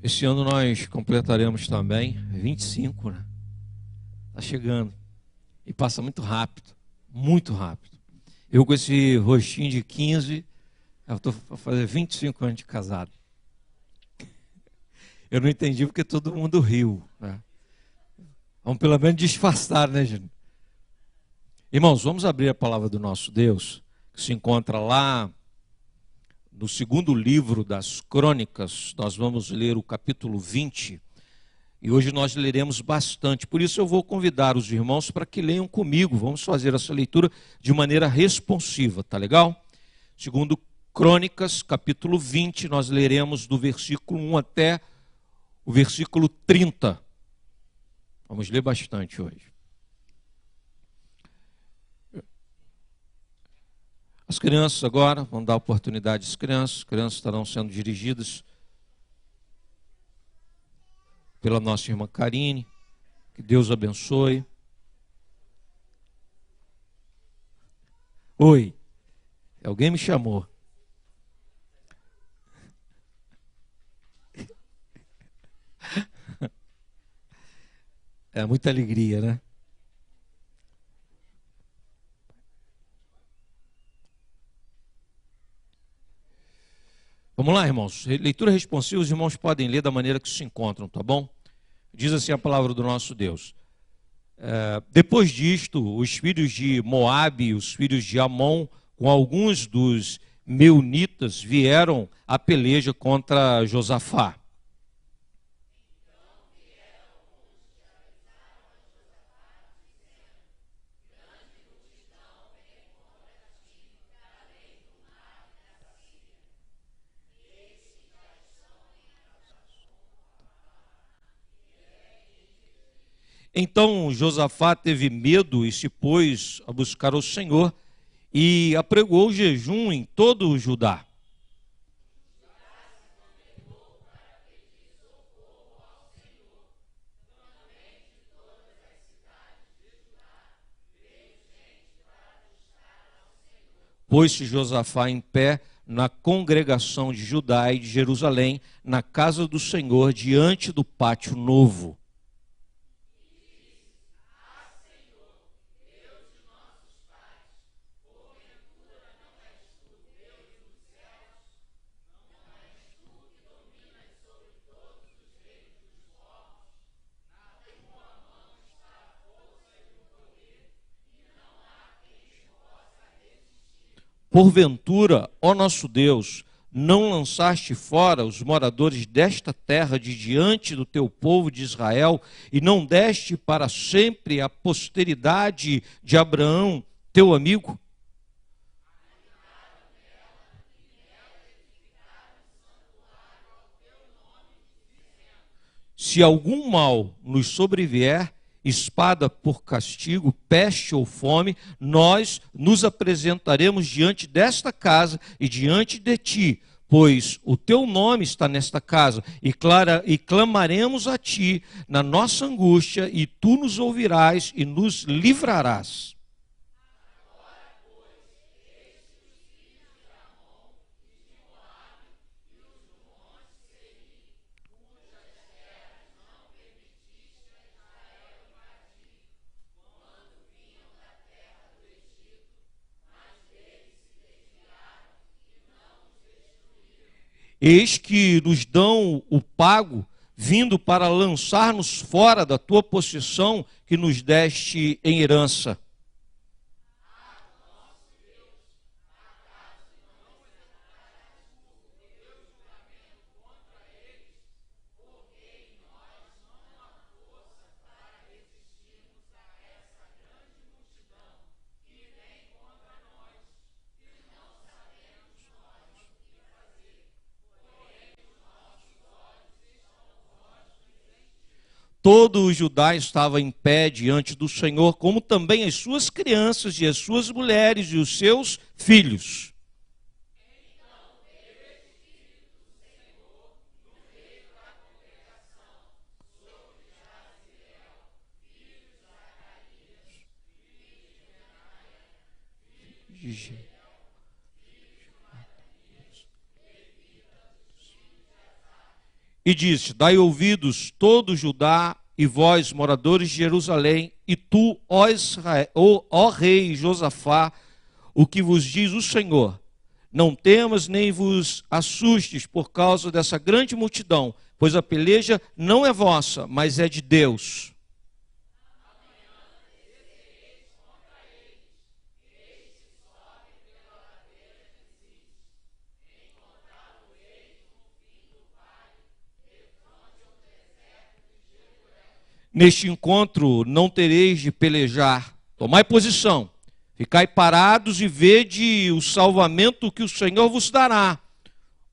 Esse ano nós completaremos também 25, né? Tá chegando. E passa muito rápido, muito rápido. Eu com esse rostinho de 15, eu estou a fazer 25 anos de casado. Eu não entendi porque todo mundo riu, né? Vamos pelo menos disfarçar, né, gente? Irmãos, vamos abrir a palavra do nosso Deus, que se encontra lá no segundo livro das Crônicas. Nós vamos ler o capítulo 20. E hoje nós leremos bastante, por isso eu vou convidar os irmãos para que leiam comigo. Vamos fazer essa leitura de maneira responsiva, tá legal? Segundo Crônicas, capítulo 20, nós leremos do versículo 1 até o versículo 30. Vamos ler bastante hoje. As crianças agora, vamos dar oportunidade às crianças. As crianças estarão sendo dirigidas pela nossa irmã Karine. Que Deus abençoe. Oi, alguém me chamou. É muita alegria, né? Vamos lá, irmãos. Leitura responsiva, os irmãos podem ler da maneira que se encontram, tá bom? Diz assim a palavra do nosso Deus. Depois disto, os filhos de Moabe e os filhos de Amon, com alguns dos meunitas, vieram à peleja contra Josafá. Então Josafá teve medo e se pôs a buscar o Senhor e apregou jejum em todo o Judá. Pôs-se Josafá em pé na congregação de Judá e de Jerusalém, na casa do Senhor, diante do pátio novo. Porventura, ó nosso Deus, não lançaste fora os moradores desta terra de diante do teu povo de Israel, e não deste para sempre a posteridade de Abraão, teu amigo? Se algum mal nos sobrevier, espada por castigo, peste ou fome, nós nos apresentaremos diante desta casa e diante de ti, pois o teu nome está nesta casa, e clamaremos a ti na nossa angústia, e tu nos ouvirás e nos livrarás. Eis que nos dão o pago, vindo para lançar-nos fora da tua possessão que nos deste em herança. Todo o Judá estava em pé diante do Senhor, como também as suas crianças e as suas mulheres e os seus filhos. e disse: dai ouvidos todo Judá e vós, moradores de Jerusalém, e tu, ó rei Josafá, o que vos diz o Senhor: não temas nem vos assustes por causa dessa grande multidão, pois a peleja não é vossa, mas é de Deus. Neste encontro não tereis de pelejar. Tomai posição, ficai parados e vede o salvamento que o Senhor vos dará,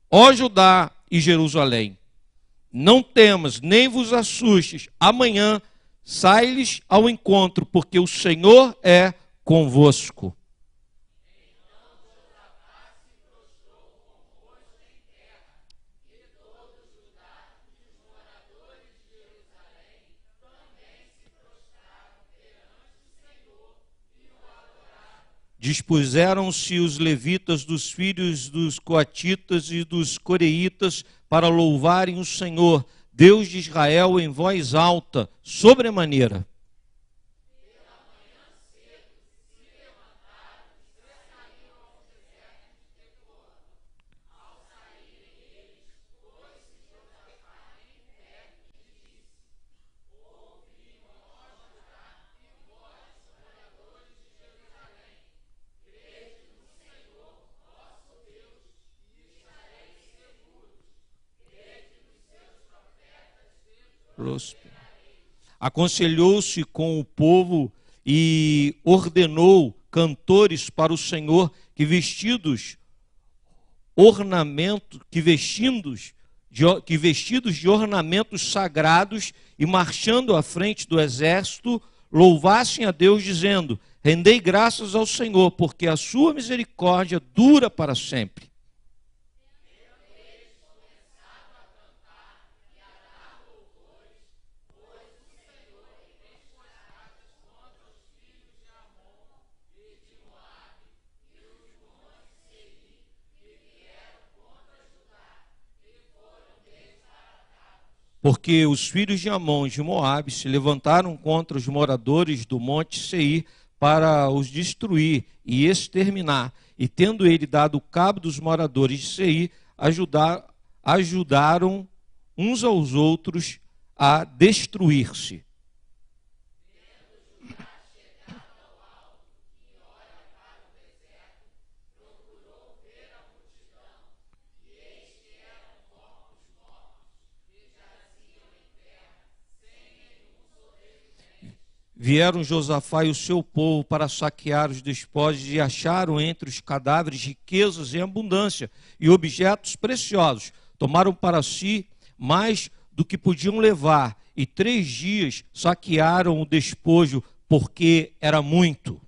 ó Judá e Jerusalém. Não temas, nem vos assustes. Amanhã sai-lhes ao encontro, porque o Senhor é convosco. Dispuseram-se os levitas dos filhos dos coatitas e dos coreitas para louvarem o Senhor, Deus de Israel, em voz alta, sobremaneira. Aconselhou-se com o povo e ordenou cantores para o Senhor que vestidos de ornamentos sagrados e marchando à frente do exército, louvassem a Deus dizendo: rendei graças ao Senhor, porque a sua misericórdia dura para sempre. Porque os filhos de Amon e de Moabe se levantaram contra os moradores do monte Seir para os destruir e exterminar. E tendo ele dado cabo dos moradores de Seir, ajudaram uns aos outros a destruir-se. Vieram Josafá e o seu povo para saquear os despojos e acharam entre os cadáveres riquezas em abundância e objetos preciosos. Tomaram para si mais do que podiam levar e 3 dias saquearam o despojo, porque era muito.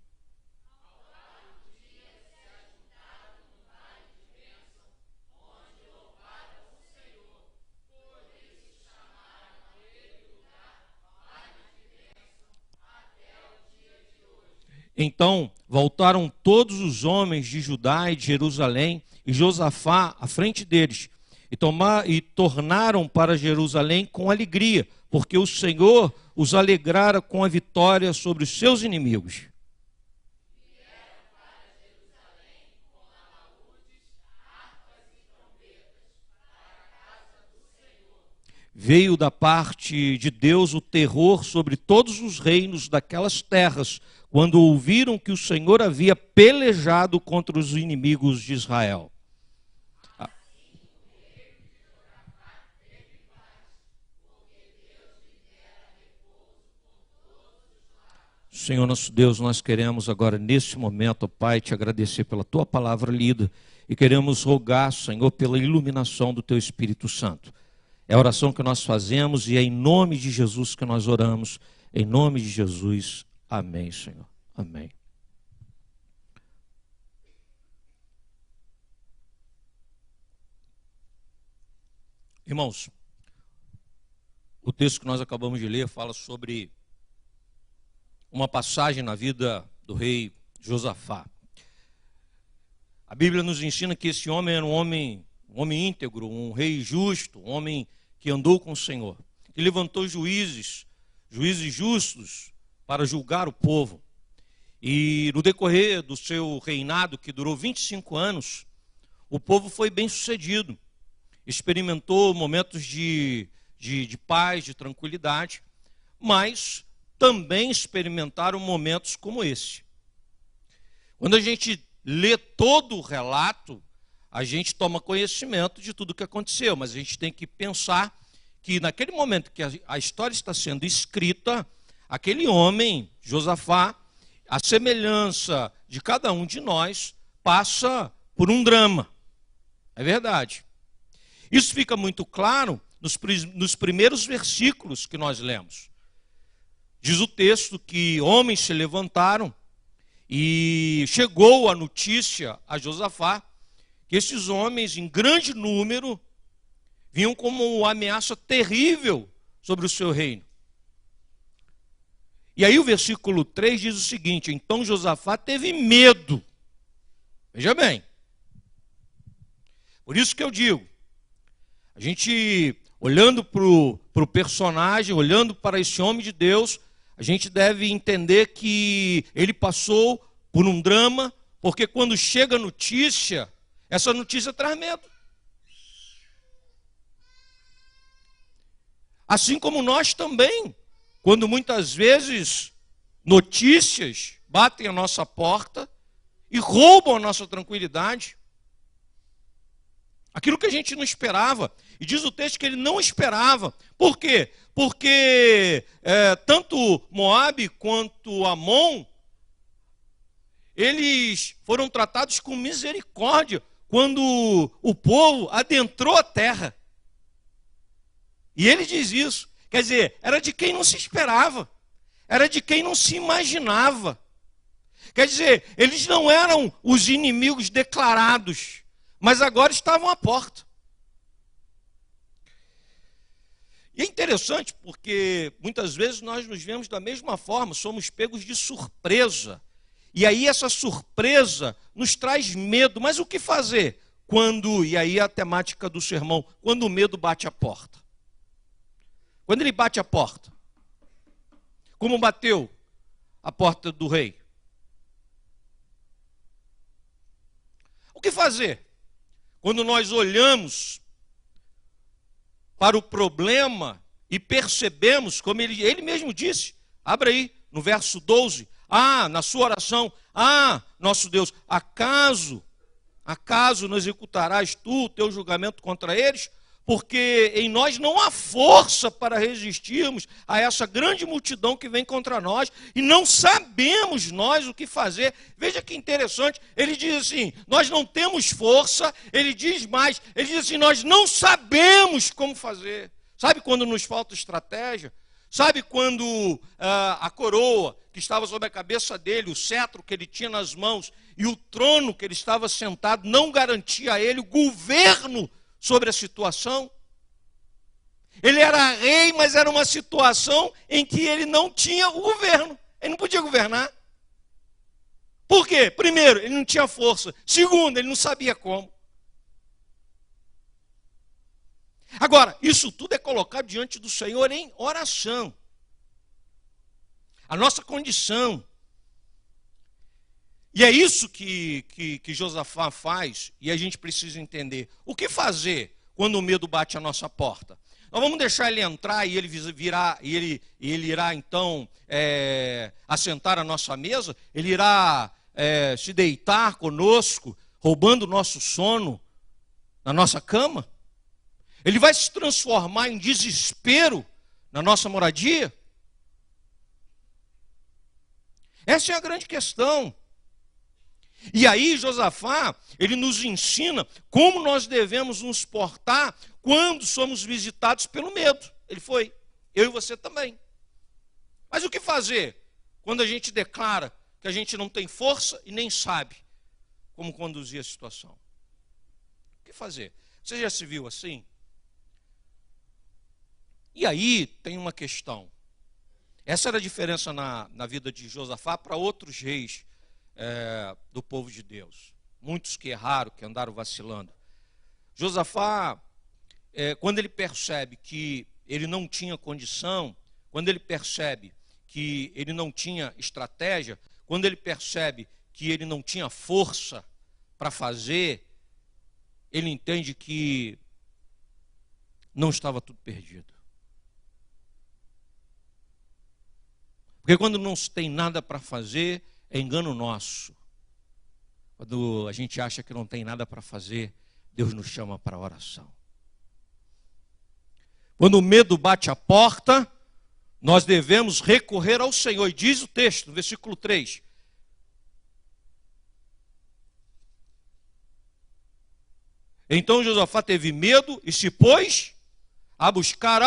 Então voltaram todos os homens de Judá e de Jerusalém, e Josafá à frente deles, e tornaram para Jerusalém com alegria, porque o Senhor os alegrara com a vitória sobre os seus inimigos. Veio da parte de Deus o terror sobre todos os reinos daquelas terras, quando ouviram que o Senhor havia pelejado contra os inimigos de Israel. Senhor nosso Deus, nós queremos agora neste momento, ó Pai, te agradecer pela tua palavra lida e queremos rogar, Senhor, pela iluminação do teu Espírito Santo. É a oração que nós fazemos e é em nome de Jesus que nós oramos. Em nome de Jesus. Amém, Senhor. Amém. Irmãos, o texto que nós acabamos de ler fala sobre uma passagem na vida do rei Josafá. A Bíblia nos ensina que esse homem era um homem íntegro, um rei justo, um homem que andou com o Senhor, que levantou juízes justos para julgar o povo. E no decorrer do seu reinado, que durou 25 anos, o povo foi bem sucedido, experimentou momentos de paz, de tranquilidade, mas também experimentaram momentos como esse. Quando a gente lê todo o relato, a gente toma conhecimento de tudo o que aconteceu, mas a gente tem que pensar que naquele momento que a história está sendo escrita, aquele homem, Josafá, a semelhança de cada um de nós, passa por um drama. É verdade. Isso fica muito claro nos primeiros versículos que nós lemos. Diz o texto que homens se levantaram e chegou a notícia a Josafá que esses homens, em grande número, vinham como uma ameaça terrível sobre o seu reino. E aí o versículo 3 diz o seguinte: então Josafá teve medo. Veja bem. Por isso que eu digo, a gente olhando para o personagem, olhando para esse homem de Deus, a gente deve entender que ele passou por um drama, porque quando chega a notícia, essa notícia traz medo. Assim como nós também, quando muitas vezes notícias batem a nossa porta e roubam a nossa tranquilidade. Aquilo que a gente não esperava. E diz o texto que ele não esperava. Por quê? Porque tanto Moabe quanto Amon, eles foram tratados com misericórdia quando o povo adentrou a terra. E ele diz isso. Quer dizer, era de quem não se esperava. Era de quem não se imaginava. Quer dizer, eles não eram os inimigos declarados, mas agora estavam à porta. E é interessante porque muitas vezes nós nos vemos da mesma forma, somos pegos de surpresa. E aí essa surpresa nos traz medo. Mas o que fazer quando, e aí a temática do sermão, quando o medo bate a porta? Quando ele bate a porta, como bateu a porta do rei? O que fazer quando nós olhamos para o problema e percebemos, como ele mesmo disse, abra aí no verso 12, na sua oração, nosso Deus, acaso não executarás tu o teu julgamento contra eles? Porque em nós não há força para resistirmos a essa grande multidão que vem contra nós, e não sabemos nós o que fazer. Veja que interessante, ele diz assim, nós não temos força, ele diz mais, ele diz assim, nós não sabemos como fazer. Sabe quando nos falta estratégia? Sabe quando a coroa que estava sobre a cabeça dele, o cetro que ele tinha nas mãos, e o trono que ele estava sentado, não garantia a ele o governo sobre a situação? Ele era rei, mas era uma situação em que ele não tinha o governo. Ele não podia governar. Por quê? Primeiro, ele não tinha força. Segundo, ele não sabia como. Agora, isso tudo é colocado diante do Senhor em oração. A nossa condição. E é isso que Josafá faz, e a gente precisa entender. O que fazer quando o medo bate à nossa porta? Nós vamos deixar ele entrar e ele irá então assentar à nossa mesa, ele irá se deitar conosco, roubando o nosso sono na nossa cama? Ele vai se transformar em desespero na nossa moradia? Essa é a grande questão. E aí Josafá, ele nos ensina como nós devemos nos portar quando somos visitados pelo medo. Ele foi, eu e você também. Mas o que fazer quando a gente declara que a gente não tem força e nem sabe como conduzir a situação? O que fazer? Você já se viu assim? E aí tem uma questão. Essa era a diferença na vida de Josafá para outros reis do povo de Deus. Muitos que erraram, que andaram vacilando. Josafá, quando ele percebe que ele não tinha condição, quando ele percebe que ele não tinha estratégia, quando ele percebe que ele não tinha força para fazer, ele entende que não estava tudo perdido. Porque quando não se tem nada para fazer, é engano nosso. Quando a gente acha que não tem nada para fazer, Deus nos chama para a oração. Quando o medo bate a porta, nós devemos recorrer ao Senhor. E diz o texto, no versículo 3. Então Josafá teve medo e se pôs a buscar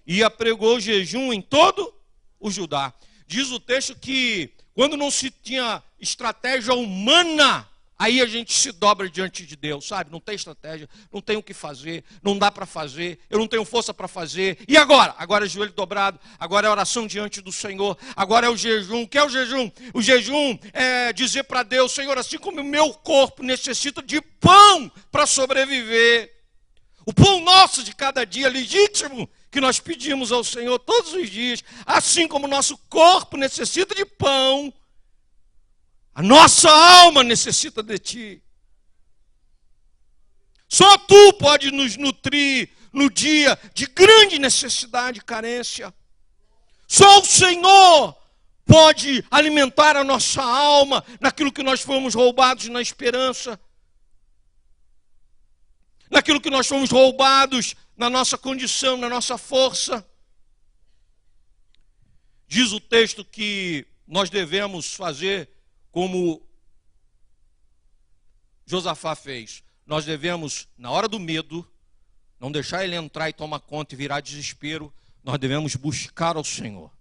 e apregou jejum em todo o Judá. Diz o texto que quando não se tinha estratégia humana, aí a gente se dobra diante de Deus, sabe? Não tem estratégia, não tem o que fazer, não dá para fazer, eu não tenho força para fazer. E agora? Agora é joelho dobrado, agora é oração diante do Senhor, agora é o jejum. O que é o jejum? O jejum é dizer para Deus: Senhor, assim como o meu corpo necessita de pão para sobreviver, o pão nosso de cada dia, legítimo, que nós pedimos ao Senhor todos os dias, assim como o nosso corpo necessita de pão, a nossa alma necessita de Ti. Só Tu pode nos nutrir no dia de grande necessidade e carência. Só o Senhor pode alimentar a nossa alma naquilo que nós fomos roubados na esperança, naquilo que nós fomos roubados na nossa condição, na nossa força. Diz o texto que nós devemos fazer como Josafá fez. Nós devemos, na hora do medo, não deixar ele entrar e tomar conta e virar desespero. Nós devemos buscar ao Senhor.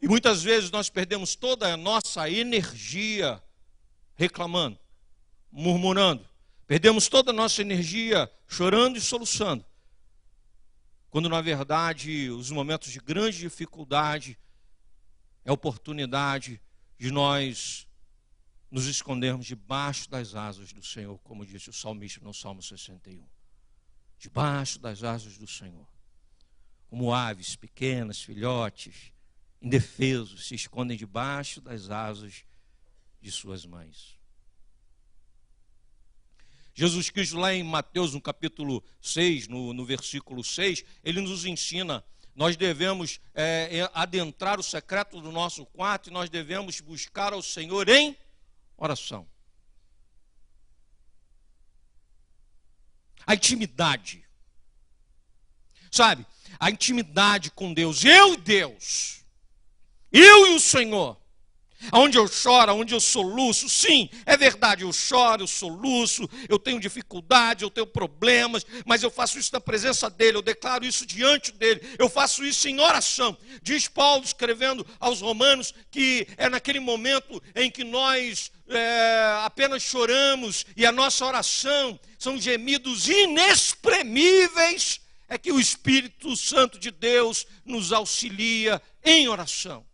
E muitas vezes nós perdemos toda a nossa energia reclamando, murmurando. Perdemos toda a nossa energia chorando e soluçando. Quando, na verdade, os momentos de grande dificuldade é a oportunidade de nós nos escondermos debaixo das asas do Senhor, como disse o salmista no Salmo 61. Debaixo das asas do Senhor. Como aves pequenas, filhotes, indefesos, se escondem debaixo das asas de suas mães. Jesus Cristo, lá em Mateus, no capítulo 6, no versículo 6, ele nos ensina, nós devemos adentrar o secreto do nosso quarto e nós devemos buscar ao Senhor em oração. A intimidade. Sabe, a intimidade com Deus, eu e Deus, eu e o Senhor. Onde eu choro, onde eu soluço, sim, é verdade, eu choro, eu soluço, eu tenho dificuldade, eu tenho problemas, mas eu faço isso na presença dele, eu declaro isso diante dele, eu faço isso em oração. Diz Paulo, escrevendo aos Romanos, que é naquele momento em que nós apenas choramos e a nossa oração são gemidos inexprimíveis, é que o Espírito Santo de Deus nos auxilia em oração.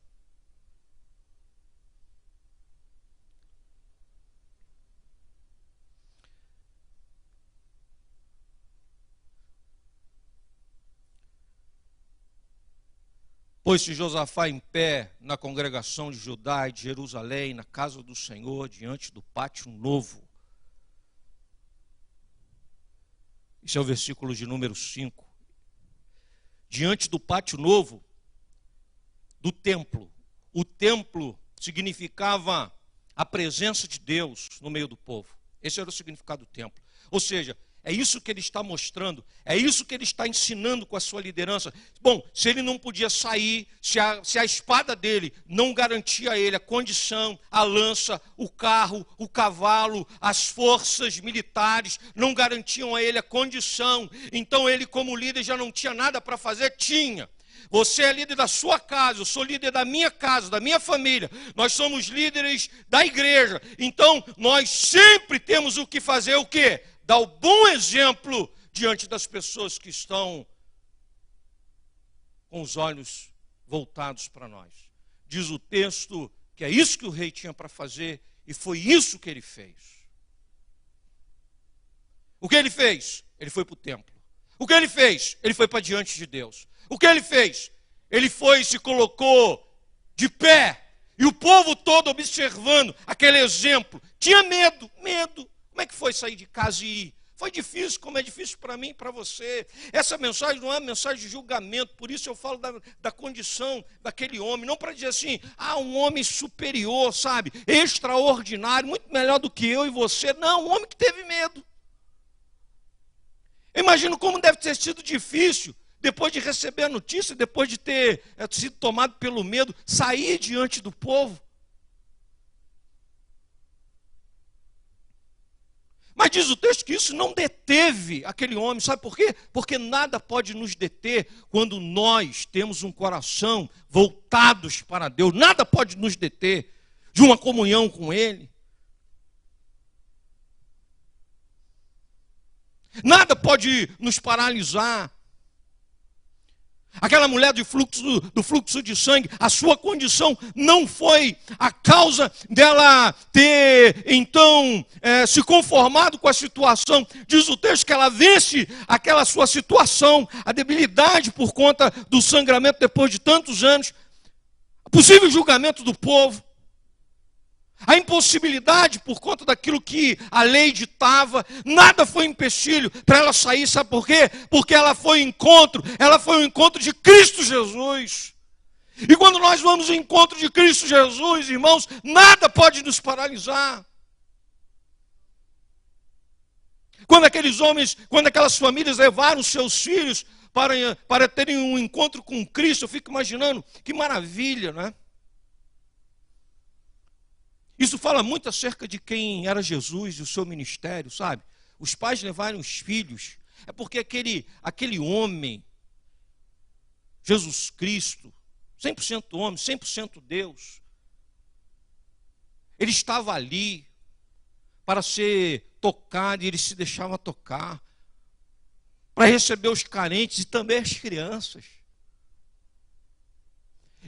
Pôs-se Josafá em pé na congregação de Judá e de Jerusalém, na casa do Senhor, diante do pátio novo. Esse é o versículo de número 5. Diante do pátio novo, do templo. O templo significava a presença de Deus no meio do povo. Esse era o significado do templo. Ou seja, é isso que ele está mostrando, é isso que ele está ensinando com a sua liderança. Bom, se ele não podia sair, se a espada dele não garantia a ele a condição, a lança, o carro, o cavalo, as forças militares não garantiam a ele a condição, então ele como líder já não tinha nada para fazer? Tinha. Você é líder da sua casa, eu sou líder da minha casa, da minha família. Nós somos líderes da igreja. Então, nós sempre temos o que fazer, o quê? Dar o bom exemplo diante das pessoas que estão com os olhos voltados para nós. Diz o texto que é isso que o rei tinha para fazer e foi isso que ele fez. O que ele fez? Ele foi para o templo. O que ele fez? Ele foi para diante de Deus. O que ele fez? Ele foi e se colocou de pé. E o povo todo observando aquele exemplo. Tinha medo, medo. Como é que foi sair de casa e ir? Foi difícil, como é difícil para mim e para você. Essa mensagem não é uma mensagem de julgamento, por isso eu falo da condição daquele homem. Não para dizer assim, um homem superior, sabe? Extraordinário, muito melhor do que eu e você. Não, um homem que teve medo. Eu imagino como deve ter sido difícil, depois de receber a notícia, depois de ter sido tomado pelo medo, sair diante do povo. Mas diz o texto que isso não deteve aquele homem, sabe por quê? Porque nada pode nos deter quando nós temos um coração voltados para Deus. Nada pode nos deter de uma comunhão com Ele. Nada pode nos paralisar. Aquela mulher do fluxo de sangue, a sua condição não foi a causa dela ter, então, se conformado com a situação. Diz o texto que ela vence aquela sua situação, a debilidade por conta do sangramento depois de tantos anos, possível julgamento do povo, a impossibilidade por conta daquilo que a lei ditava. Nada foi empecilho para ela sair, sabe por quê? Porque ela foi ao encontro de Cristo Jesus. E quando nós vamos ao encontro de Cristo Jesus, irmãos, nada pode nos paralisar. Quando aquelas famílias levaram seus filhos para terem um encontro com Cristo, eu fico imaginando, que maravilha, né? Isso fala muito acerca de quem era Jesus e o seu ministério, sabe? Os pais levaram os filhos. É porque aquele homem, Jesus Cristo, 100% homem, 100% Deus, ele estava ali para ser tocado e ele se deixava tocar, para receber os carentes e também as crianças.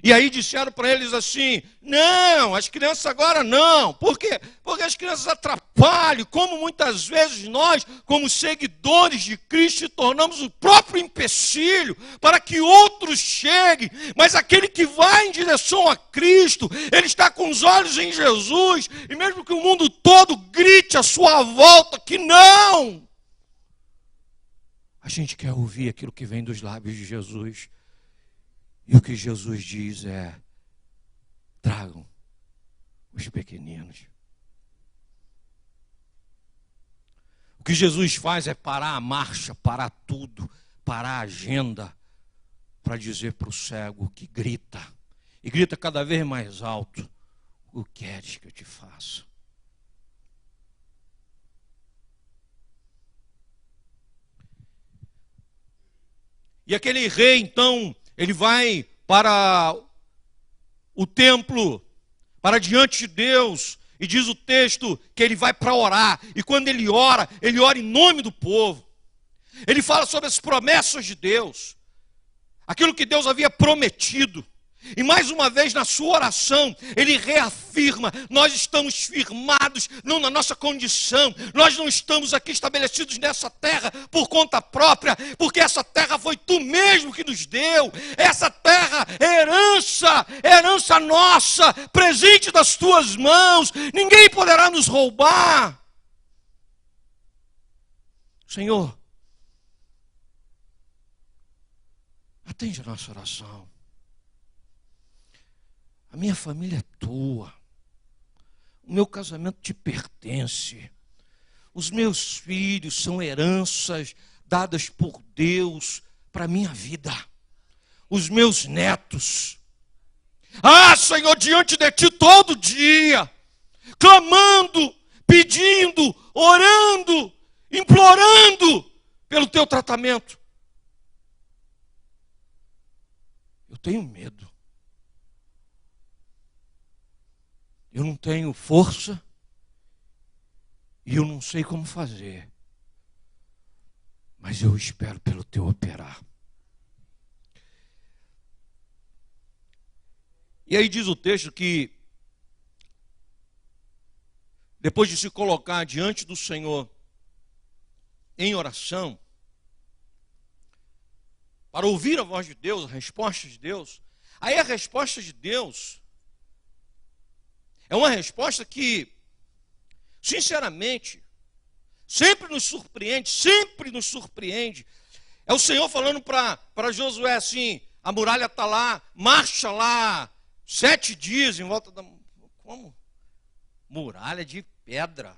E aí disseram para eles assim, não, as crianças agora não. Por quê? Porque as crianças atrapalham, como muitas vezes nós, como seguidores de Cristo, se tornamos o próprio empecilho para que outros cheguem. Mas aquele que vai em direção a Cristo, ele está com os olhos em Jesus, e mesmo que o mundo todo grite à sua volta que não, a gente quer ouvir aquilo que vem dos lábios de Jesus. E o que Jesus diz é, tragam os pequeninos. O que Jesus faz é parar a marcha, parar tudo, parar a agenda, para dizer para o cego que grita, e grita cada vez mais alto, o que queres que eu te faça? E aquele rei, então, ele vai para o templo, para diante de Deus, e diz o texto que ele vai para orar, e quando ele ora em nome do povo. Ele fala sobre as promessas de Deus, aquilo que Deus havia prometido. E mais uma vez na sua oração, ele reafirma, nós estamos firmados não na nossa condição, nós não estamos aqui estabelecidos nessa terra por conta própria, porque essa terra foi tu mesmo que nos deu, essa terra é herança nossa, presente das tuas mãos, ninguém poderá nos roubar. Senhor, atende a nossa oração. A minha família é tua. O meu casamento te pertence. Os meus filhos são heranças dadas por Deus para a minha vida. Os meus netos. Senhor, diante de ti todo dia, clamando, pedindo, orando, implorando pelo teu tratamento. Eu tenho medo. Eu não tenho força e eu não sei como fazer, mas eu espero pelo teu operar. E aí diz o texto que, depois de se colocar diante do Senhor, em oração, para ouvir a voz de Deus, a resposta de Deus, aí a resposta de Deus é uma resposta que, sinceramente, sempre nos surpreende. É o Senhor falando para Josué assim: a muralha está lá, marcha lá 7 dias em volta da... Como? Muralha de pedra.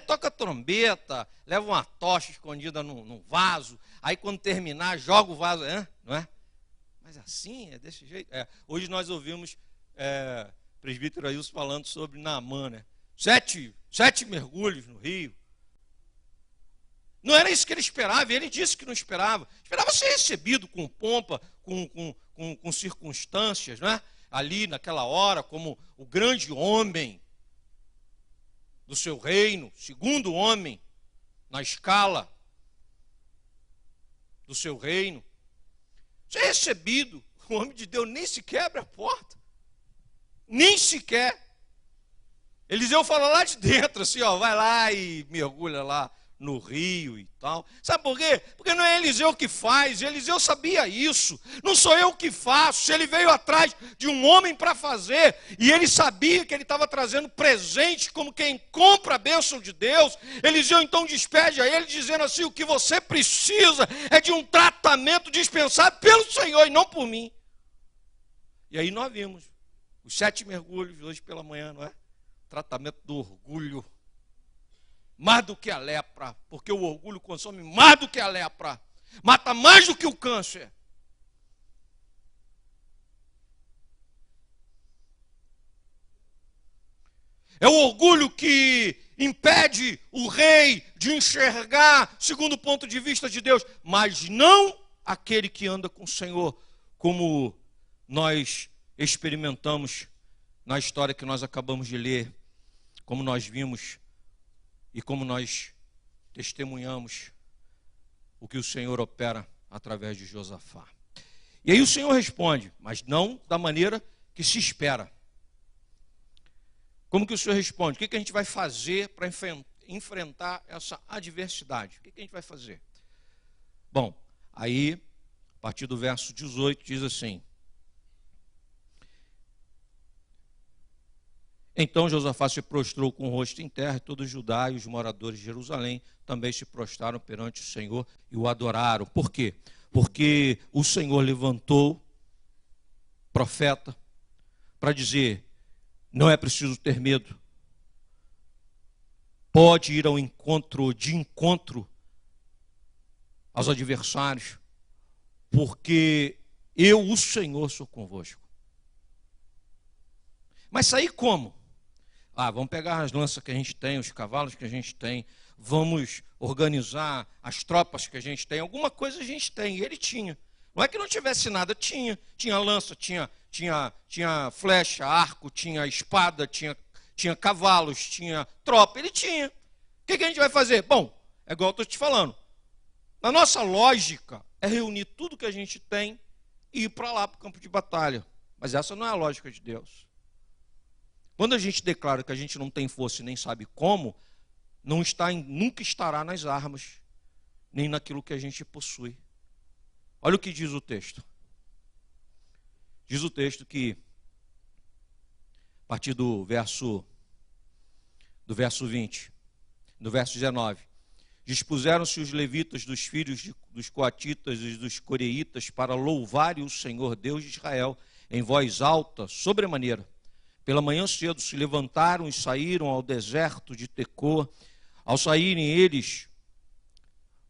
Toca trombeta, leva uma tocha escondida num vaso, aí quando terminar, joga o vaso, não é? Mas assim, é desse jeito. Hoje nós ouvimos presbítero Ailson falando sobre Naamã, né? 7 mergulhos no rio. Não era isso que ele esperava, ele disse que não esperava. Esperava ser recebido com pompa, com circunstâncias, não é? Ali naquela hora, como o grande homem do seu reino, segundo homem na escala do seu reino. Ser recebido, o homem de Deus nem sequer abre a porta. Nem sequer. Eliseu fala lá de dentro, assim, vai lá e mergulha lá no rio e tal. Sabe por quê? Porque não é Eliseu que faz, Eliseu sabia isso. Não sou eu que faço. Ele veio atrás de um homem para fazer, e ele sabia que ele estava trazendo presente como quem compra a bênção de Deus. Eliseu então despede a ele, dizendo assim: o que você precisa é de um tratamento dispensado pelo Senhor e não por mim. E aí nós vimos os 7 mergulhos hoje pela manhã, não é? Tratamento do orgulho. Mais do que a lepra, porque o orgulho consome mais do que a lepra, mata mais do que o câncer. É o orgulho que impede o rei de enxergar segundo o ponto de vista de Deus, mas não aquele que anda com o Senhor, como nós experimentamos na história que nós acabamos de ler, como nós vimos e como nós testemunhamos o que o Senhor opera através de Josafá. E aí o Senhor responde, mas não da maneira que se espera. Como que o Senhor responde? O que a gente vai fazer para enfrentar essa adversidade? O que a gente vai fazer? Bom, aí, a partir do verso 18, diz assim: então Josafá se prostrou com o rosto em terra, e todo Judá e os moradores de Jerusalém também se prostraram perante o Senhor e o adoraram. Por quê? Porque o Senhor levantou profeta para dizer: não é preciso ter medo, pode ir ao encontro, de encontro aos adversários, porque eu, o Senhor, sou convosco. Mas sair como? Vamos pegar as lanças que a gente tem, os cavalos que a gente tem, vamos organizar as tropas que a gente tem. Alguma coisa a gente tem, e ele tinha. Não é que não tivesse nada, tinha lança, tinha flecha, arco, tinha espada, tinha cavalos, tinha tropa, ele tinha. O que a gente vai fazer? Bom, é igual eu estou te falando. Na nossa lógica, é reunir tudo que a gente tem e ir para lá, para o campo de batalha. Mas essa não é a lógica de Deus. Quando a gente declara que a gente não tem força e nem sabe como, nunca estará nas armas, nem naquilo que a gente possui. Olha o que diz o texto. Diz o texto que, a partir do verso 20, do verso 19, dispuseram-se os levitas dos filhos dos coatitas e dos coreitas para louvarem o Senhor Deus de Israel em voz alta, sobremaneira. Pela manhã cedo se levantaram e saíram ao deserto de Tecoa. Ao saírem eles,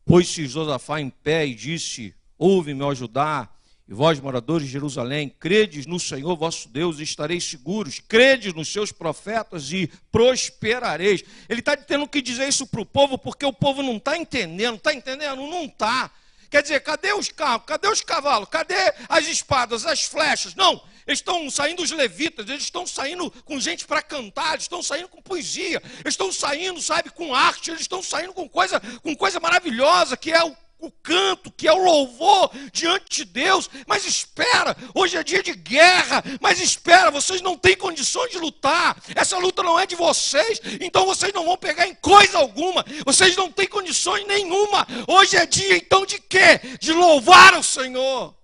pôs-se Josafá em pé e disse: ouve-me, ó Judá, e vós, moradores de Jerusalém, credes no Senhor vosso Deus e estareis seguros, credes nos seus profetas e prosperareis. Ele está tendo que dizer isso para o povo, porque o povo não está entendendo. Está entendendo? Não está. Quer dizer, cadê os carros? Cadê os cavalos? Cadê as espadas, as flechas? Não, eles estão saindo os levitas, eles estão saindo com gente para cantar, eles estão saindo com poesia, eles estão saindo, sabe, com arte, eles estão saindo com coisa maravilhosa, que é o o canto, que é o louvor diante de Deus. Mas espera, hoje é dia de guerra, mas espera, vocês não têm condições de lutar, essa luta não é de vocês, então vocês não vão pegar em coisa alguma, vocês não têm condições nenhuma. Hoje é dia então de quê? De louvar o Senhor.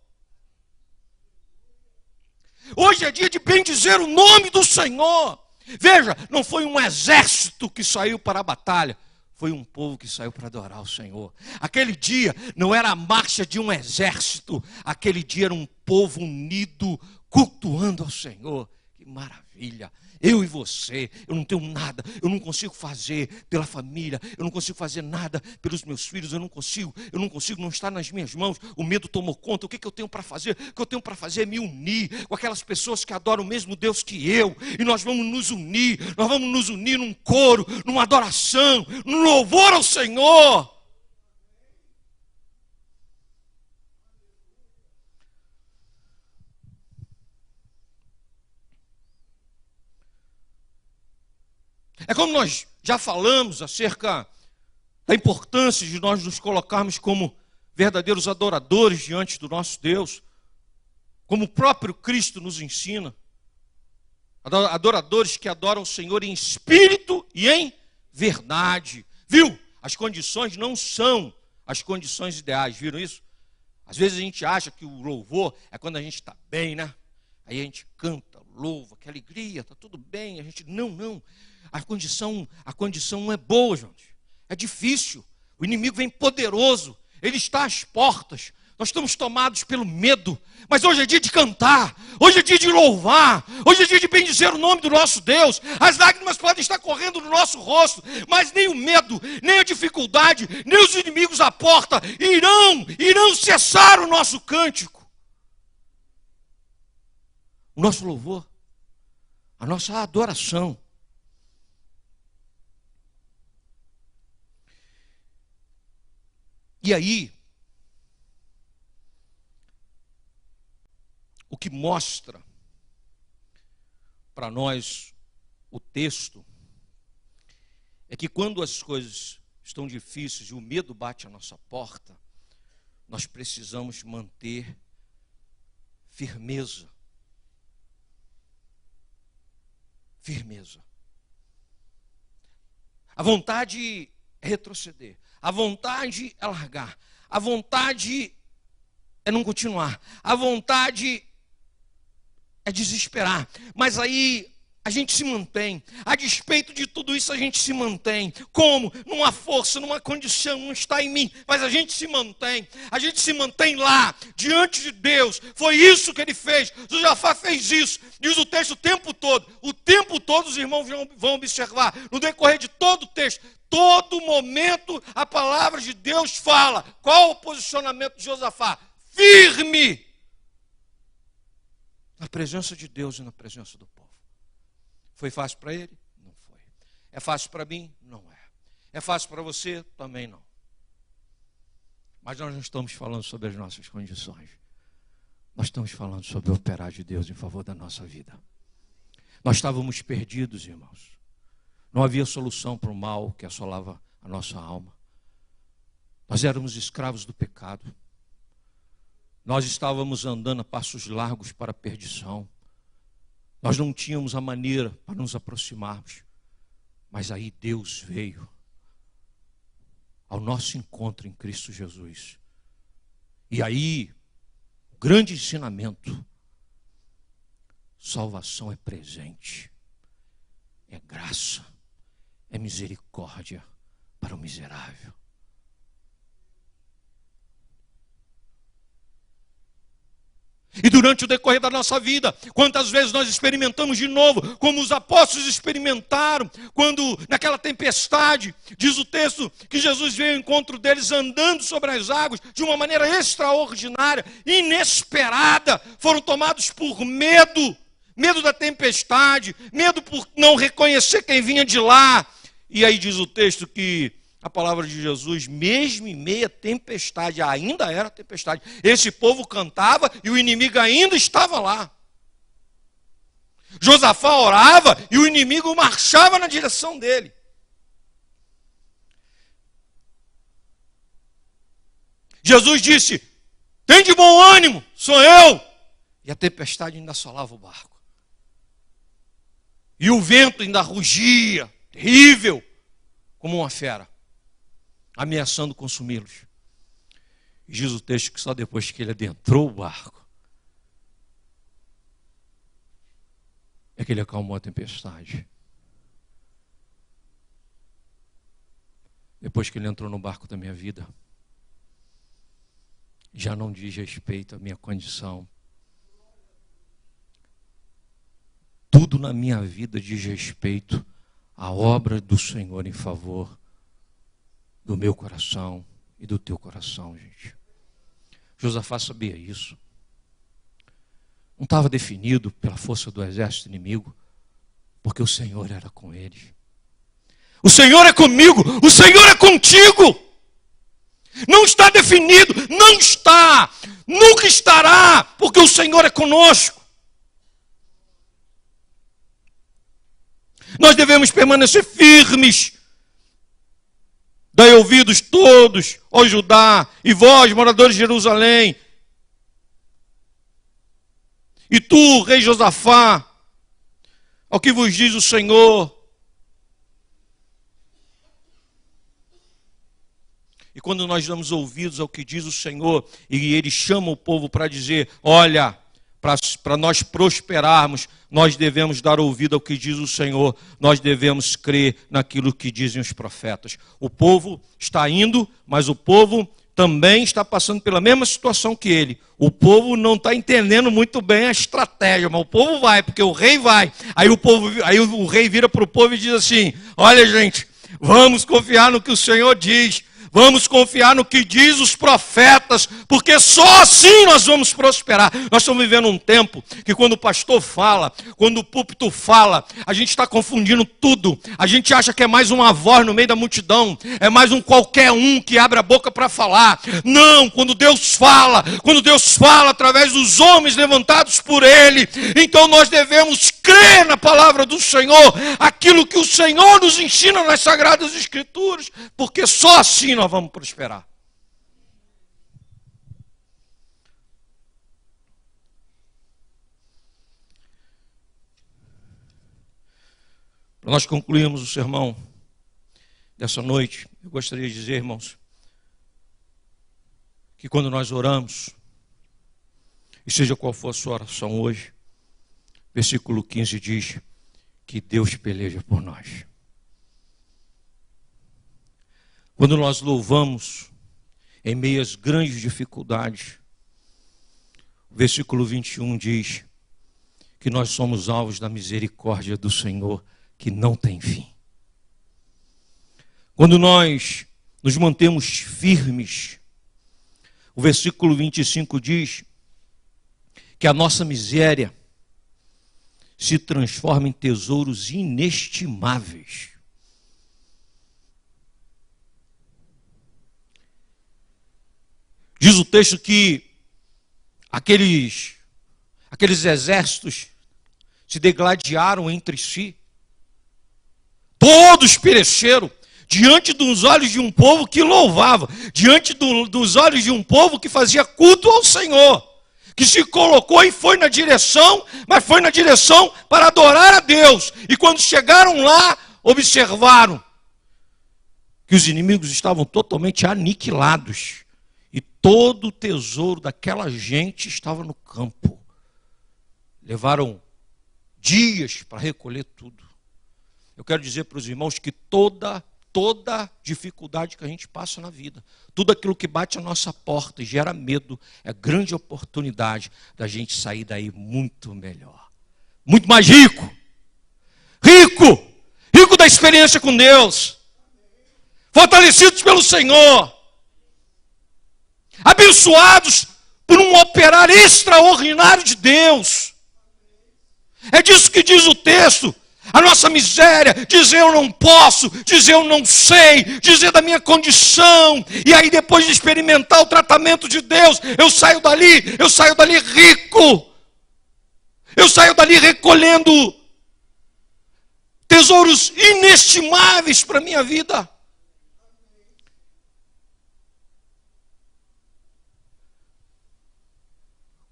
Hoje é dia de bendizer o nome do Senhor. Veja, não foi um exército que saiu para a batalha, foi um povo que saiu para adorar o Senhor. Aquele dia não era a marcha de um exército, aquele dia era um povo unido, cultuando ao Senhor. Que maravilha! Eu e você, eu não tenho nada, eu não consigo fazer pela família, eu não consigo fazer nada pelos meus filhos, eu não consigo, não está nas minhas mãos, o medo tomou conta. O que eu tenho para fazer? O que eu tenho para fazer é me unir com aquelas pessoas que adoram o mesmo Deus que eu, e nós vamos nos unir num coro, numa adoração, num louvor ao Senhor. É como nós já falamos acerca da importância de nós nos colocarmos como verdadeiros adoradores diante do nosso Deus, como o próprio Cristo nos ensina. Adoradores que adoram o Senhor em espírito e em verdade. Viu? As condições não são as condições ideais, viram isso? Às vezes a gente acha que o louvor é quando a gente está bem, né? Aí a gente canta, louva, que alegria, está tudo bem. A gente, não. A condição não é boa, gente. É difícil. O inimigo vem poderoso. Ele está às portas. Nós estamos tomados pelo medo. Mas hoje é dia de cantar. Hoje é dia de louvar. Hoje é dia de bendizer o nome do nosso Deus. As lágrimas podem estar correndo no nosso rosto, mas nem o medo, nem a dificuldade, nem os inimigos à porta irão cessar o nosso cântico. O nosso louvor, a nossa adoração. E aí, o que mostra para nós o texto é que quando as coisas estão difíceis e o medo bate à nossa porta, nós precisamos manter firmeza. Firmeza. A vontade é retroceder. A vontade é largar. A vontade é não continuar. A vontade é desesperar. Mas aí a gente se mantém. A despeito de tudo isso, a gente se mantém. Como? Numa força, numa condição, não está em mim. Mas a gente se mantém. A gente se mantém lá, diante de Deus. Foi isso que ele fez. Josafá fez isso. Diz o texto o tempo todo. O tempo todo os irmãos vão observar. No decorrer de todo o texto. Todo momento a palavra de Deus fala. Qual o posicionamento de Josafá? Firme. Na presença de Deus e na presença do povo. Foi fácil para ele? Não foi. É fácil para mim? Não é. É fácil para você? Também não. Mas nós não estamos falando sobre as nossas condições. Nós estamos falando sobre o operar de Deus em favor da nossa vida. Nós estávamos perdidos, irmãos. Não havia solução para o mal que assolava a nossa alma. Nós éramos escravos do pecado. Nós estávamos andando a passos largos para a perdição. Nós não tínhamos a maneira para nos aproximarmos. Mas aí Deus veio ao nosso encontro em Cristo Jesus. E aí, o grande ensinamento: salvação é presente, é graça, é misericórdia para o miserável. E durante o decorrer da nossa vida, quantas vezes nós experimentamos de novo, como os apóstolos experimentaram, quando naquela tempestade, diz o texto, que Jesus veio ao encontro deles andando sobre as águas, de uma maneira extraordinária, inesperada, foram tomados por medo da tempestade, medo por não reconhecer quem vinha de lá. E aí diz o texto que a palavra de Jesus, mesmo em meia tempestade, ainda era tempestade, esse povo cantava e o inimigo ainda estava lá. Josafá orava e o inimigo marchava na direção dele. Jesus disse: tem de bom ânimo, sou eu. E a tempestade ainda assolava o barco. E o vento ainda rugia, terrível, como uma fera, ameaçando consumi-los. E diz o texto que só depois que ele adentrou o barco é que ele acalmou a tempestade. Depois que ele entrou no barco da minha vida, já não diz respeito à minha condição. Tudo na minha vida diz respeito à obra do Senhor em favor do meu coração e do teu coração, gente. Josafá sabia isso. Não estava definido pela força do exército inimigo, porque o Senhor era com eles. O Senhor é comigo, o Senhor é contigo. Não está definido, não está, nunca estará, porque o Senhor é conosco. Nós devemos permanecer firmes. Dai ouvidos todos, ó Judá, e vós, moradores de Jerusalém. E tu, rei Josafá, ao que vos diz o Senhor. E quando nós damos ouvidos ao que diz o Senhor, e Ele chama o povo para dizer: olha, para nós prosperarmos, nós devemos dar ouvido ao que diz o Senhor, nós devemos crer naquilo que dizem os profetas. O povo está indo, mas o povo também está passando pela mesma situação que ele. O povo não está entendendo muito bem a estratégia, mas o povo vai, porque o rei vai. Aí o rei vira para o povo e diz assim: olha, gente, vamos confiar no que o Senhor diz. Vamos confiar no que diz os profetas, porque só assim nós vamos prosperar. Nós estamos vivendo um tempo que quando o pastor fala, quando o púlpito fala, a gente está confundindo tudo. A gente acha que é mais uma voz no meio da multidão, é mais um qualquer um que abre a boca para falar. Não, quando Deus fala através dos homens levantados por Ele, então nós devemos crer na palavra do Senhor, aquilo que o Senhor nos ensina nas Sagradas Escrituras, porque só assim nós vamos prosperar. Para nós concluirmos o sermão dessa noite, eu gostaria de dizer, irmãos, que quando nós oramos, e seja qual for a sua oração hoje, versículo 15 diz que Deus peleja por nós. Quando nós louvamos em meio às grandes dificuldades, o versículo 21 diz que nós somos alvos da misericórdia do Senhor, que não tem fim. Quando nós nos mantemos firmes, o versículo 25 diz que a nossa miséria se transforma em tesouros inestimáveis. Diz o texto que aqueles exércitos se degladiaram entre si. Todos pereceram diante dos olhos de um povo que louvava, diante dos olhos de um povo que fazia culto ao Senhor, que se colocou e foi na direção, mas foi na direção para adorar a Deus. E quando chegaram lá, observaram que os inimigos estavam totalmente aniquilados. E todo o tesouro daquela gente estava no campo. Levaram dias para recolher tudo. Eu quero dizer para os irmãos que toda dificuldade que a gente passa na vida, tudo aquilo que bate a nossa porta e gera medo, é grande oportunidade da gente sair daí muito melhor. Muito mais rico. Rico da experiência com Deus. Fortalecidos pelo Senhor. Abençoados por um operar extraordinário de Deus. É disso que diz o texto. A nossa miséria, dizer eu não posso, dizer eu não sei, dizer da minha condição. E aí depois de experimentar o tratamento de Deus, eu saio dali rico. Eu saio dali recolhendo tesouros inestimáveis para a minha vida.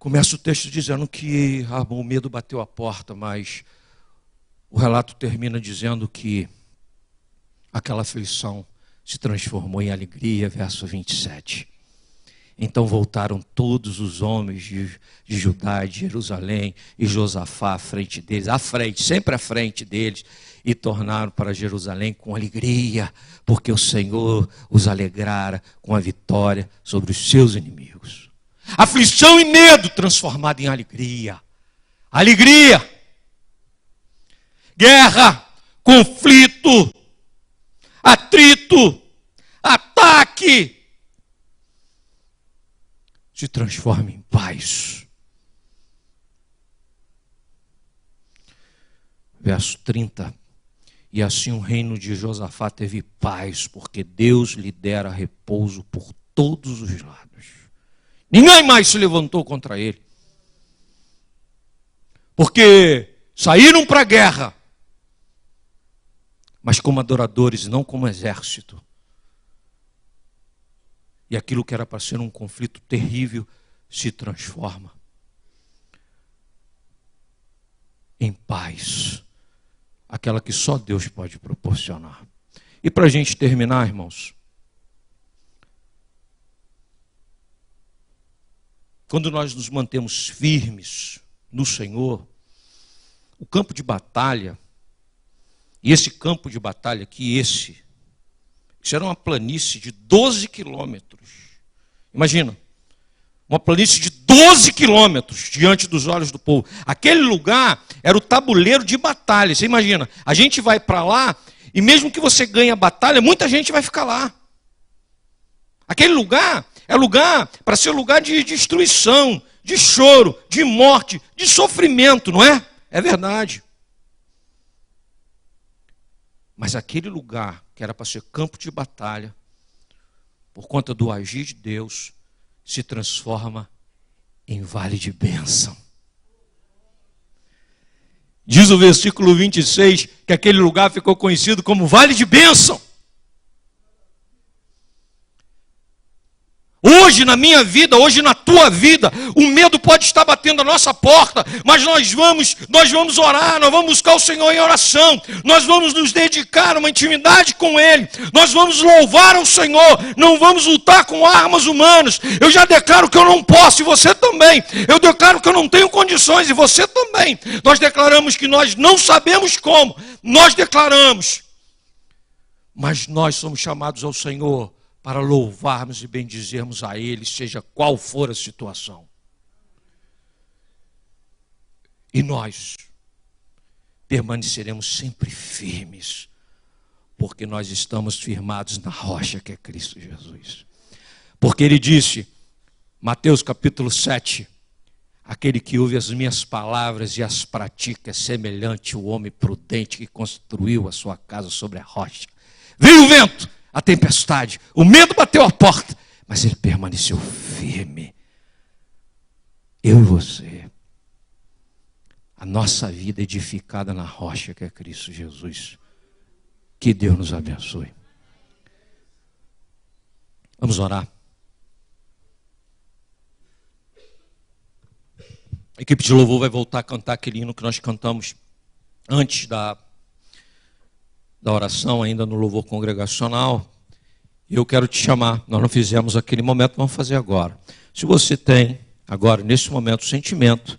Começa o texto dizendo que o medo bateu a porta, mas o relato termina dizendo que aquela aflição se transformou em alegria, verso 27. Então voltaram todos os homens de Judá, de Jerusalém, e Josafá à frente deles, sempre à frente deles, e tornaram para Jerusalém com alegria, porque o Senhor os alegrara com a vitória sobre os seus inimigos. Aflição e medo transformado em alegria. Alegria. Guerra, conflito, atrito, ataque, se transforma em paz. Verso 30. E assim o reino de Josafá teve paz, porque Deus lhe dera repouso por todos os lados. Ninguém mais se levantou contra ele. Porque saíram para a guerra, mas como adoradores, não como exército. E aquilo que era para ser um conflito terrível se transforma em paz. Aquela que só Deus pode proporcionar. E para a gente terminar, irmãos, quando nós nos mantemos firmes no Senhor, o campo de batalha, e esse campo de batalha aqui, isso era uma planície de 12 quilômetros. Imagina, uma planície de 12 quilômetros diante dos olhos do povo. Aquele lugar era o tabuleiro de batalha. Você imagina, a gente vai para lá e mesmo que você ganhe a batalha, muita gente vai ficar lá. Aquele lugar é lugar para ser lugar de destruição, de choro, de morte, de sofrimento, não é? É verdade. Mas aquele lugar que era para ser campo de batalha, por conta do agir de Deus, se transforma em vale de bênção. Diz o versículo 26 que aquele lugar ficou conhecido como vale de bênção. Hoje na minha vida, hoje na tua vida, o medo pode estar batendo a nossa porta, mas nós vamos orar, nós vamos buscar o Senhor em oração, nós vamos nos dedicar a uma intimidade com Ele, nós vamos louvar ao Senhor, não vamos lutar com armas humanas. Eu já declaro que eu não posso e você também, eu declaro que eu não tenho condições e você também. Nós declaramos que nós não sabemos como, nós declaramos, mas nós somos chamados ao Senhor para louvarmos e bendizermos a Ele, seja qual for a situação. E nós permaneceremos sempre firmes, porque nós estamos firmados na rocha que é Cristo Jesus. Porque Ele disse, Mateus capítulo 7, aquele que ouve as minhas palavras e as pratica é semelhante ao homem prudente que construiu a sua casa sobre a rocha. Veio o vento, a tempestade, o medo bateu a porta, mas ele permaneceu firme. Eu e você, a nossa vida edificada na rocha que é Cristo Jesus. Que Deus nos abençoe. Vamos orar. A equipe de louvor vai voltar a cantar aquele hino que nós cantamos antes da oração, ainda no louvor congregacional. E eu quero te chamar, nós não fizemos aquele momento, vamos fazer agora. Se você tem agora, nesse momento, o sentimento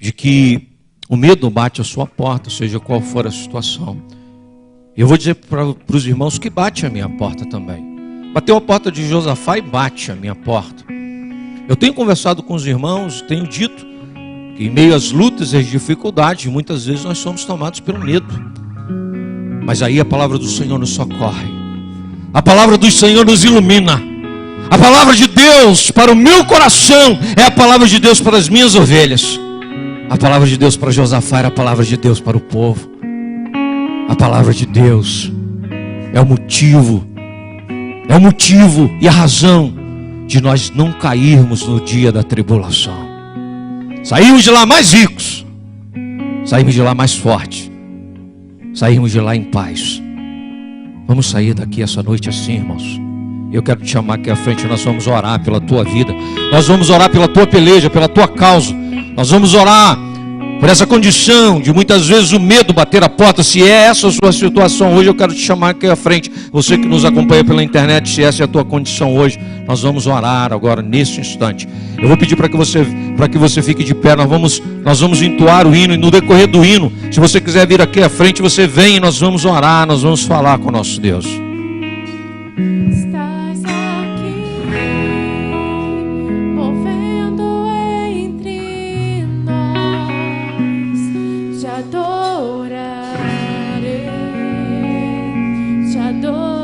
de que o medo bate à sua porta, seja qual for a situação, eu vou dizer para os irmãos que bate a minha porta também. Bateu a porta de Josafá e bate a minha porta. Eu tenho conversado com os irmãos, tenho dito que em meio às lutas e às dificuldades, muitas vezes nós somos tomados pelo medo. Mas aí a palavra do Senhor nos socorre. A palavra do Senhor nos ilumina. A palavra de Deus para o meu coração é a palavra de Deus para as minhas ovelhas. A palavra de Deus para Josafá era a palavra de Deus para o povo. A palavra de Deus é o motivo e a razão de nós não cairmos no dia da tribulação. Saímos de lá mais ricos, saímos de lá mais fortes, saímos de lá em paz. Vamos sair daqui essa noite assim, irmãos, Eu quero te chamar aqui à frente. Nós vamos orar pela tua vida. Nós vamos orar pela tua peleja, pela tua causa. Nós vamos orar por essa condição de muitas vezes o medo bater a porta. Se é essa a sua situação hoje, eu quero te chamar aqui à frente. Você que nos acompanha pela internet, se essa é a tua condição hoje, nós vamos orar agora nesse instante. Eu vou pedir para que você fique de pé. Nós vamos entoar o hino, e no decorrer do hino, se você quiser vir aqui à frente, você vem e nós vamos orar, nós vamos falar com o nosso Deus. Estás aqui, movendo entre nós, te adorarei, te adorarei.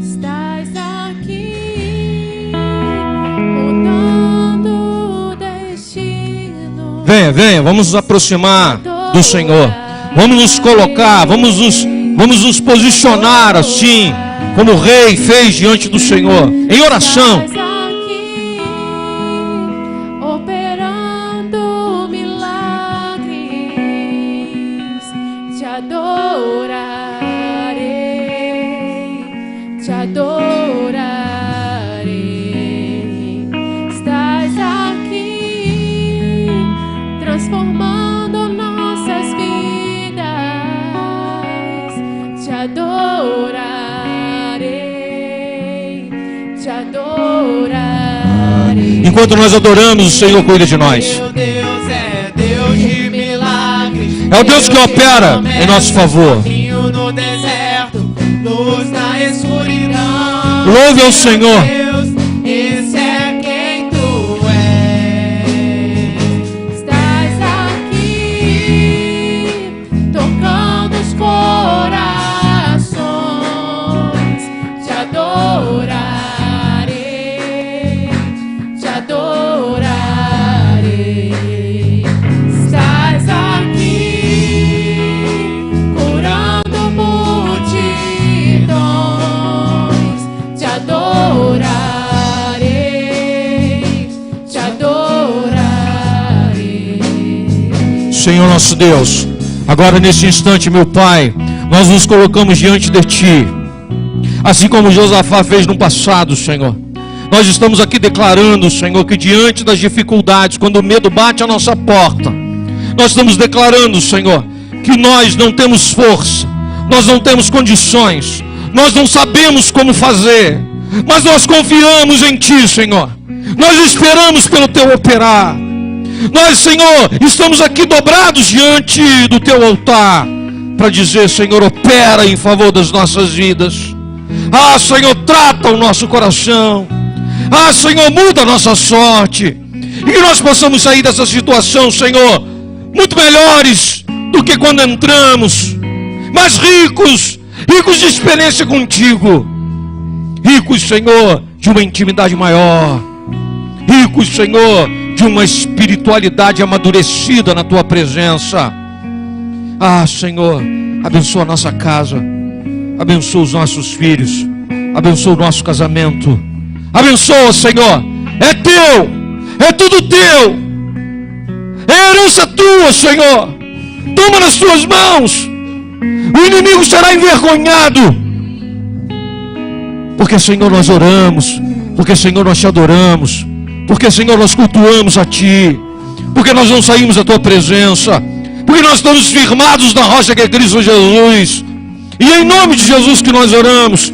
Estás aqui, mudando o destino. Venha, venha, vamos nos aproximar do Senhor. Vamos nos colocar, vamos nos posicionar assim, como o rei fez diante do Senhor, em oração. Estás aqui, operando milagres, te adorarei, te adorarei. Estás aqui, transformando nossas vidas, te adorarei, te adorarei. Enquanto nós adoramos, o Senhor cuida de nós. Meu Deus é Deus de milagres. É o Deus que opera em nosso favor. Caminho no deserto, luz na escuridão. Louve ao Senhor. Deus, esse é quem tu és. Estás aqui, tocando os corações, te adorarei, te adorarei. Estás aqui, curando multidões, te adorarei, te adorarei. Senhor nosso Deus, agora nesse instante, meu Pai, nós nos colocamos diante de Ti, assim como Josafá fez no passado, Senhor. Nós estamos aqui declarando, Senhor, que diante das dificuldades, quando o medo bate à nossa porta, nós estamos declarando, Senhor, que nós não temos força, nós não temos condições, nós não sabemos como fazer, mas nós confiamos em Ti, Senhor. Nós esperamos pelo Teu operar. Nós, Senhor, estamos aqui dobrados diante do Teu altar para dizer, Senhor, opera em favor das nossas vidas. Ah, Senhor, trata o nosso coração. Ah, Senhor, muda a nossa sorte. E que nós possamos sair dessa situação, Senhor, muito melhores do que quando entramos, mais ricos de experiência contigo, ricos, Senhor, de uma intimidade maior, ricos, Senhor, de uma espiritualidade amadurecida na Tua presença. Ah, Senhor, abençoa a nossa casa, abençoa os nossos filhos, abençoa o nosso casamento, abençoa, Senhor, é Teu, é tudo Teu, é herança Tua, Senhor. Toma nas Tuas mãos, o inimigo será envergonhado, porque, Senhor, nós oramos, porque, Senhor, nós Te adoramos, porque, Senhor, nós cultuamos a Ti, porque nós não saímos da Tua presença, porque nós estamos firmados na rocha que é Cristo Jesus. E é em nome de Jesus que nós oramos,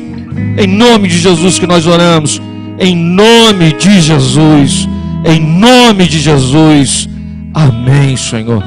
em nome de Jesus que nós oramos, em nome de Jesus, em nome de Jesus. Amém, Senhor.